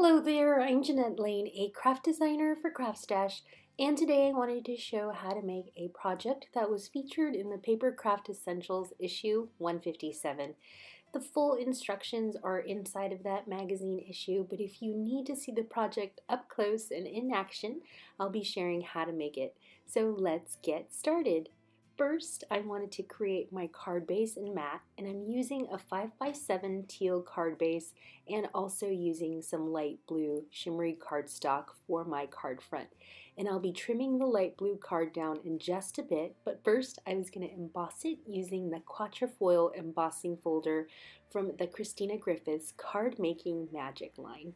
Hello there, I'm Janette Lane, a craft designer for CraftStash, and today I wanted to show how to make a project that was featured in the Paper Craft Essentials issue 157. The full instructions are inside of that magazine issue, but if you need to see the project up close and in action, I'll be sharing how to make it. So let's get started. First, I wanted to create my card base in matte, and I'm using a 5x7 teal card base and also using some light blue shimmery cardstock for my card front. And I'll be trimming the light blue card down in just a bit, but first I was going to emboss it using the Quatrefoil embossing folder from the Christina Griffiths Card Making Magic line.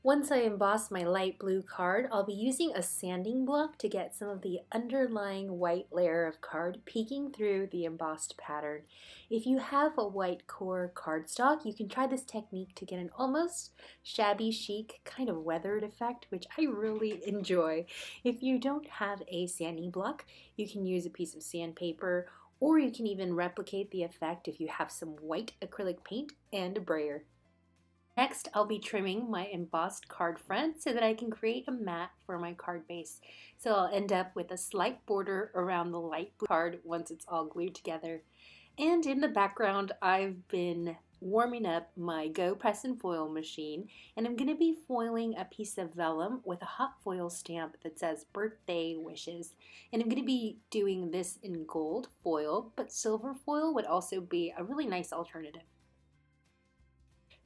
Once I emboss my light blue card, I'll be using a sanding block to get some of the underlying white layer of card peeking through the embossed pattern. If you have a white core cardstock, you can try this technique to get an almost shabby chic kind of weathered effect, which I really enjoy. If you don't have a sanding block, you can use a piece of sandpaper, or you can even replicate the effect if you have some white acrylic paint and a brayer. Next, I'll be trimming my embossed card front so that I can create a mat for my card base. So I'll end up with a slight border around the light blue card once it's all glued together. And in the background, I've been warming up my GoPress and foil machine, and I'm going to be foiling a piece of vellum with a hot foil stamp that says birthday wishes. And I'm going to be doing this in gold foil, but silver foil would also be a really nice alternative.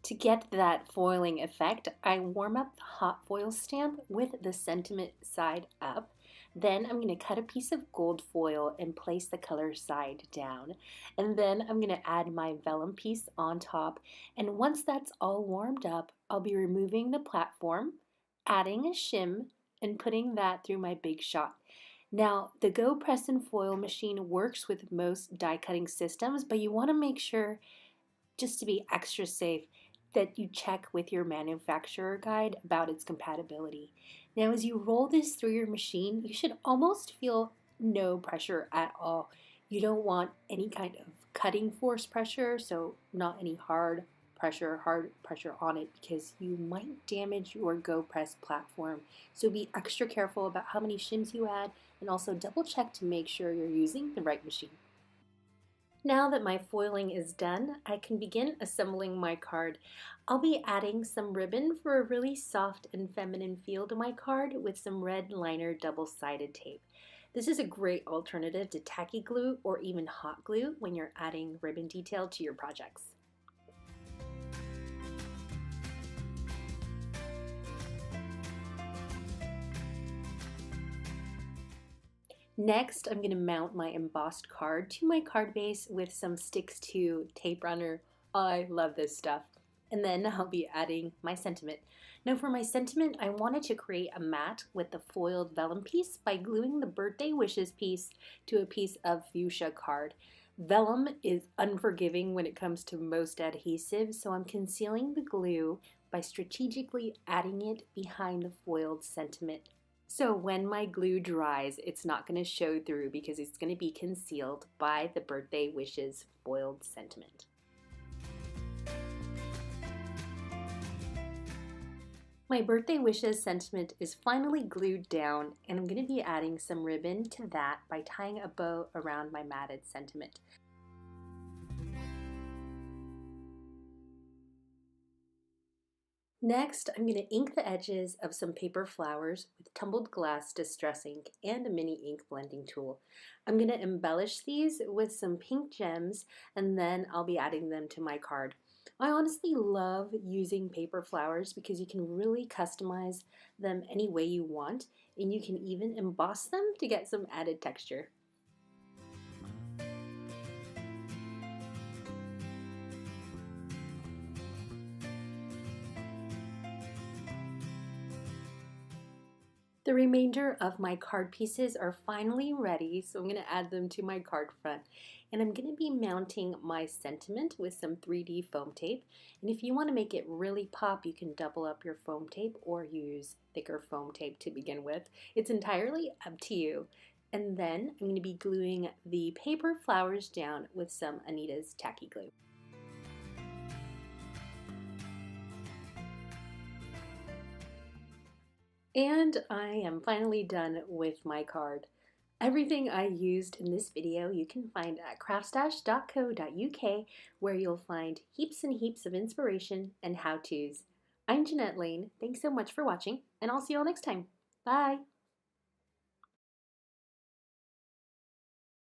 To get that foiling effect, I warm up the hot foil stamp with the sentiment side up. Then I'm going to cut a piece of gold foil and place the color side down. And then I'm going to add my vellum piece on top. And once that's all warmed up, I'll be removing the platform, adding a shim, and putting that through my big shot. Now, the GoPress and foil machine works with most die cutting systems, but you want to make sure, just to be extra safe, that you check with your manufacturer guide about its compatibility. Now, as you roll this through your machine, you should almost feel no pressure at all. You don't want any kind of cutting force pressure, so not any hard pressure on it, because you might damage your GoPress platform. So be extra careful about how many shims you add, and also double check to make sure you're using the right machine. Now that my foiling is done, I can begin assembling my card. I'll be adding some ribbon for a really soft and feminine feel to my card with some red liner double-sided tape. This is a great alternative to tacky glue or even hot glue when you're adding ribbon detail to your projects. Next, I'm going to mount my embossed card to my card base with some Sticks to tape runner. I love this stuff. And then I'll be adding my sentiment. Now for my sentiment, I wanted to create a mat with the foiled vellum piece by gluing the birthday wishes piece to a piece of fuchsia card. Vellum is unforgiving when it comes to most adhesive, so I'm concealing the glue by strategically adding it behind the foiled sentiment. So when my glue dries, it's not going to show through because it's going to be concealed by the birthday wishes foiled sentiment. My birthday wishes sentiment is finally glued down, and I'm going to be adding some ribbon to that by tying a bow around my matted sentiment. Next, I'm going to ink the edges of some paper flowers with Tumbled glass distress ink and a mini ink blending tool. I'm going to embellish these with some pink gems, and then I'll be adding them to my card. I honestly love using paper flowers because you can really customize them any way you want, and you can even emboss them to get some added texture. The remainder of my card pieces are finally ready, so I'm going to add them to my card front. And I'm going to be mounting my sentiment with some 3D foam tape. And if you want to make it really pop, you can double up your foam tape or use thicker foam tape to begin with. It's entirely up to you. And then I'm going to be gluing the paper flowers down with some Anita's tacky glue. And I am finally done with my card. Everything I used in this video you can find at craftstash.co.uk, where you'll find heaps and heaps of inspiration and how-tos. I'm Janette Lane. Thanks so much for watching, and I'll see you all next time. Bye!